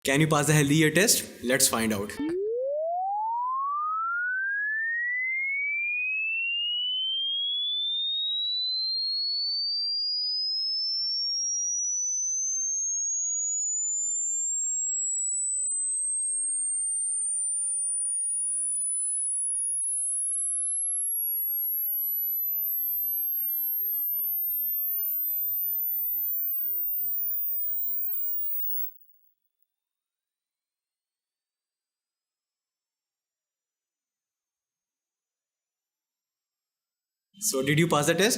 Can you pass the healthy year test? Let's find out. So, did you pass the test?